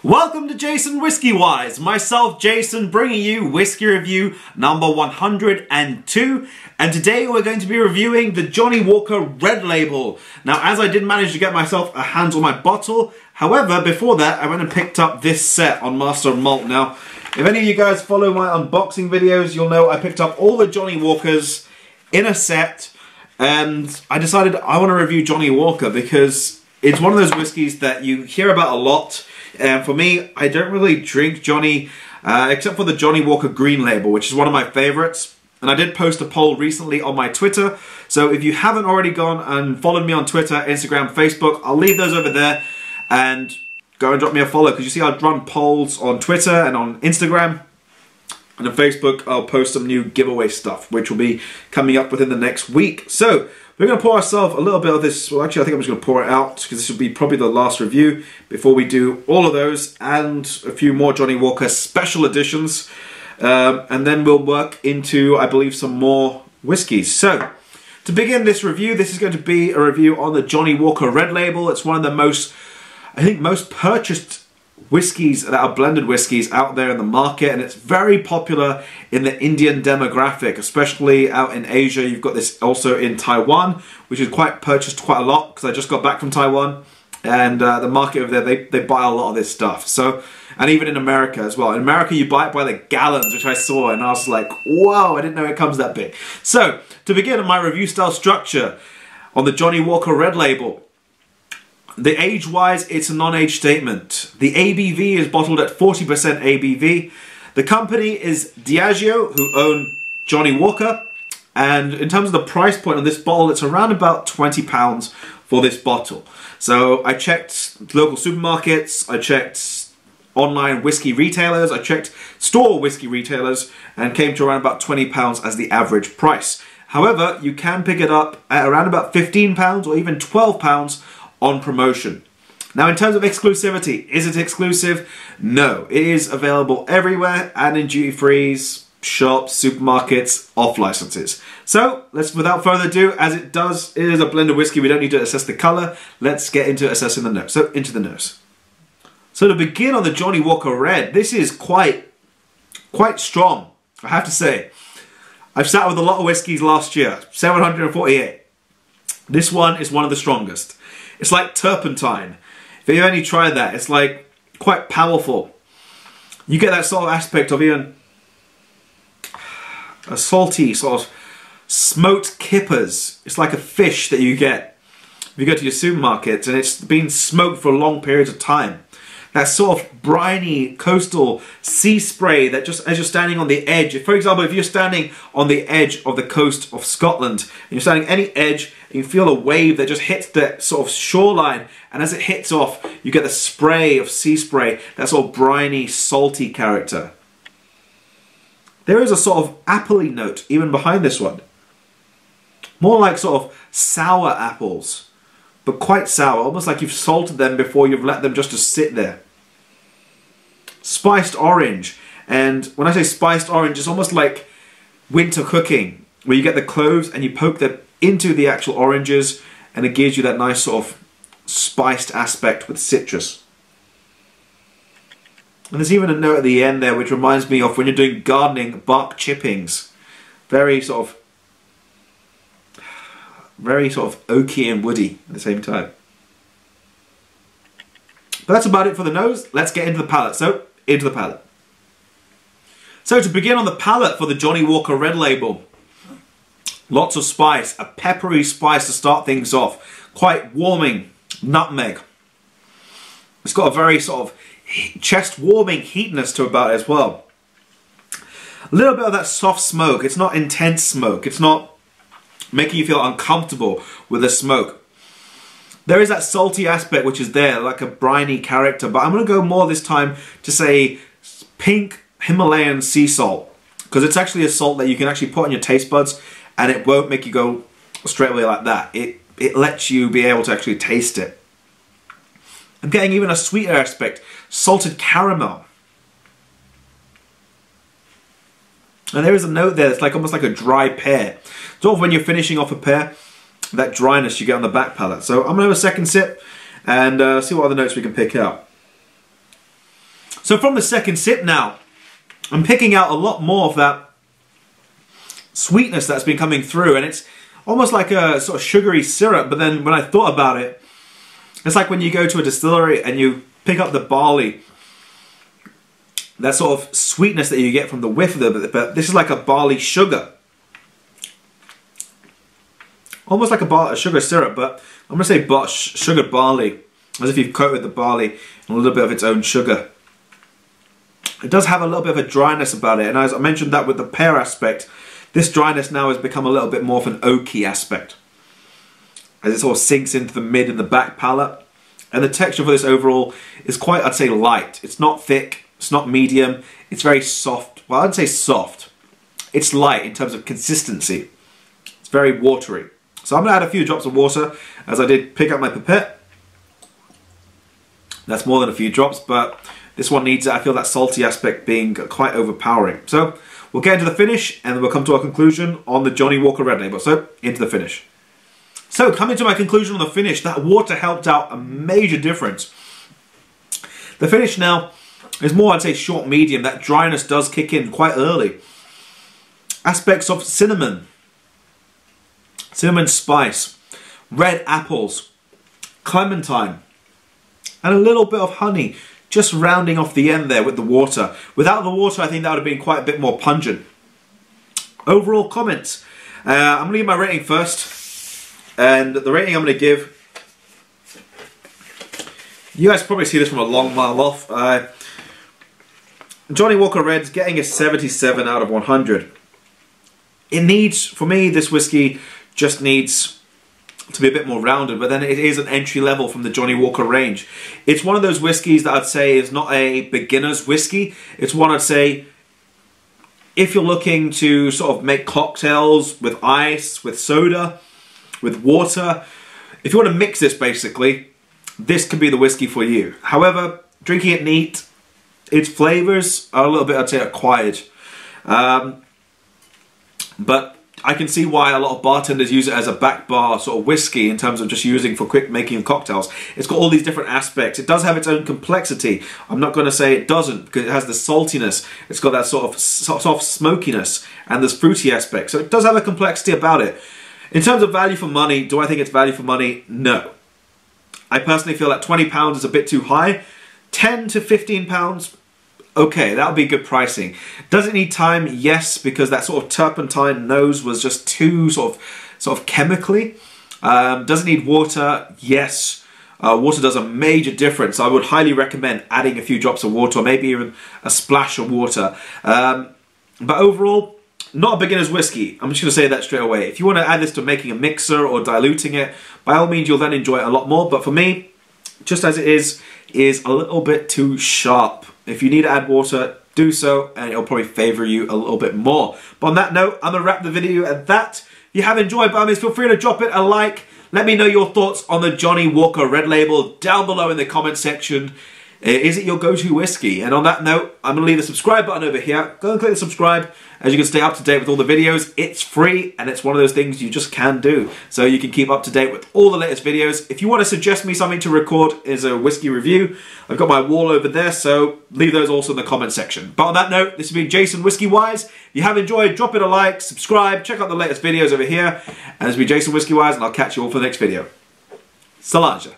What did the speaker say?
Welcome to JasonWhiskyWise, myself Jason bringing you whiskey review number 102, and today we're going to be reviewing the Johnnie Walker Red Label. Now, as I did manage to get myself a hands on my bottle, however, before that I went and picked up this set on Master of Malt. Now, if any of you guys follow my unboxing videos, you'll know I picked up all the Johnnie Walkers in a set, and I decided I want to review Johnnie Walker because it's one of those whiskies that you hear about a lot. And for me, I don't really drink Johnnie, except for the Johnnie Walker Green Label, which is one of my favorites. And I did post a poll recently on my Twitter. So if you haven't already gone and followed me on Twitter, Instagram, Facebook, I'll leave those over there. And go and drop me a follow, because you see I've run polls on Twitter and on Instagram. And on Facebook, I'll post some new giveaway stuff, which will be coming up within the next week. So we're going to pour ourselves a little bit of this. Well, actually, I think I'm just going to pour it out because this will be probably the last review before we do all of those and a few more Johnnie Walker special editions. And then we'll work into, I believe, some more whiskies. So to begin this review, this is going to be a review on the Johnnie Walker Red Label. It's one of the most, I think, most purchased whiskies that are blended whiskies out there in the market, and it's very popular in the Indian demographic, especially out in Asia. You've got this also in Taiwan, which is purchased quite a lot, because I just got back from Taiwan, and the market over there, they buy a lot of this stuff. So, and even in America as well. In America, you buy it by the gallons, which I saw, and I was like, whoa, I didn't know it comes that big. So, to begin my review style structure on the Johnnie Walker Red Label, the age-wise, it's a non-age statement. The ABV is bottled at 40% ABV. The company is Diageo, who own Johnnie Walker. And in terms of the price point on this bottle, it's around about £20 for this bottle. So I checked local supermarkets, I checked online whiskey retailers, I checked store whiskey retailers, and came to around about £20 as the average price. However, you can pick it up at around about £15 or even £12 on promotion. Now, in terms of exclusivity, is it exclusive? No, it is available everywhere and in duty-frees, shops, supermarkets, off licenses. So let's, without further ado, as it is a blended whiskey, we don't need to assess the color. Let's get into assessing the nose. So into the nose. So to begin on the Johnnie Walker Red, this is quite strong, I have to say. I've sat with a lot of whiskies last year, 748. This one is one of the strongest. It's like turpentine. If you've only tried that, it's like quite powerful. You get that sort of aspect of even a salty sort of smoked kippers. It's like a fish that you get if you go to your supermarkets and it's been smoked for long periods of time. That sort of briny coastal sea spray that just as you're standing on the edge. For example, if you're standing on the edge of the coast of Scotland and you're standing any edge and you feel a wave that just hits the sort of shoreline, and as it hits off, you get the spray of sea spray, that sort of briny, salty character. There is a sort of appley note even behind this one. More like sort of sour apples, but quite sour, almost like you've salted them before you've let them just to sit there. Spiced orange, and when I say spiced orange, it's almost like winter cooking, where you get the cloves and you poke them into the actual oranges, and it gives you that nice sort of spiced aspect with citrus. And there's even a note at the end there which reminds me of when you're doing gardening, bark chippings. Very sort of oaky and woody at the same time. But that's about it for the nose. Let's get into the palate. So, into the palate. So to begin on the palate for the Johnnie Walker Red Label, lots of spice, a peppery spice to start things off. Quite warming, nutmeg. It's got a very sort of chest-warming heatness to about it as well. A little bit of that soft smoke. It's not intense smoke. It's not making you feel uncomfortable with the smoke. There is that salty aspect which is there, like a briny character, but I'm going to go more this time to say pink Himalayan sea salt, because it's actually a salt that you can actually put on your taste buds and it won't make you go straight away like that. It lets you be able to actually taste it. I'm getting even a sweeter aspect, salted caramel. And there is a note there that's like almost like a dry pear. Sort of when you're finishing off a pear, that dryness you get on the back palate. So I'm going to have a second sip and see what other notes we can pick out. So from the second sip now, I'm picking out a lot more of that sweetness that's been coming through, and it's almost like a sort of sugary syrup. But then when I thought about it, it's like when you go to a distillery and you pick up the barley, that sort of sweetness that you get from the whiff of it, but this is like a barley sugar. Almost like a sugar syrup, but I'm going to say sugared barley, as if you've coated the barley in a little bit of its own sugar. It does have a little bit of a dryness about it, and as I mentioned that with the pear aspect, this dryness now has become a little bit more of an oaky aspect, as it sort of sinks into the mid and the back palate. And the texture for this overall is quite, I'd say, light. It's not thick, it's not medium, it's very soft. Well, I'd say soft. It's light in terms of consistency. It's very watery. So I'm going to add a few drops of water, as I did pick up my pipette. That's more than a few drops, but this one needs, I feel, that salty aspect being quite overpowering. So we'll get into the finish, and then we'll come to our conclusion on the Johnnie Walker Red Label. So, into the finish. So, coming to my conclusion on the finish, that water helped out a major difference. The finish now is more, I'd say, short medium. That dryness does kick in quite early. Aspects of cinnamon spice, red apples, clementine, and a little bit of honey, just rounding off the end there with the water. Without the water, I think that would have been quite a bit more pungent. Overall comments. I'm going to give my rating first. And the rating I'm going to give, you guys probably see this from a long mile off. Johnnie Walker Red's getting a 77 out of 100. It needs, for me, this whiskey just needs to be a bit more rounded, but then it is an entry level from the Johnnie Walker range. It's one of those whiskies that I'd say is not a beginner's whiskey. It's one I'd say, if you're looking to sort of make cocktails with ice, with soda, with water, if you want to mix this basically, this could be the whiskey for you. However, drinking it neat, its flavours are a little bit, I'd say, acquired. But I can see why a lot of bartenders use it as a back bar sort of whiskey in terms of just using for quick making of cocktails. It's got all these different aspects. It does have its own complexity. I'm not going to say it doesn't, because it has the saltiness. It's got that sort of soft smokiness and this fruity aspect. So it does have a complexity about it. In terms of value for money, do I think it's value for money? No. I personally feel that £20 is a bit too high. £10 to £15, okay, that would be good pricing. Does it need time? Yes, because that sort of turpentine nose was just too sort of chemically. Does it need water? Yes. Water does a major difference. I would highly recommend adding a few drops of water, or maybe even a splash of water. But overall, not a beginner's whiskey. I'm just going to say that straight away. If you want to add this to making a mixer or diluting it, by all means, you'll then enjoy it a lot more. But for me, just as it is a little bit too sharp. If you need to add water, do so, and it'll probably favour you a little bit more. But on that note, I'm going to wrap the video at that. If you have enjoyed, by all means, feel free to drop it a like. Let me know your thoughts on the Johnnie Walker Red Label down below in the comment section. Is it your go-to whiskey? And on that note, I'm going to leave the subscribe button over here. Go and click the subscribe, as you can stay up to date with all the videos. It's free, and it's one of those things you just can do. So you can keep up to date with all the latest videos. If you want to suggest me something to record as a whiskey review, I've got my wall over there, so leave those also in the comment section. But on that note, this has been JasonWhiskyWise. If you have enjoyed, drop it a like, subscribe, check out the latest videos over here. And this has been JasonWhiskyWise, and I'll catch you all for the next video. Salanja.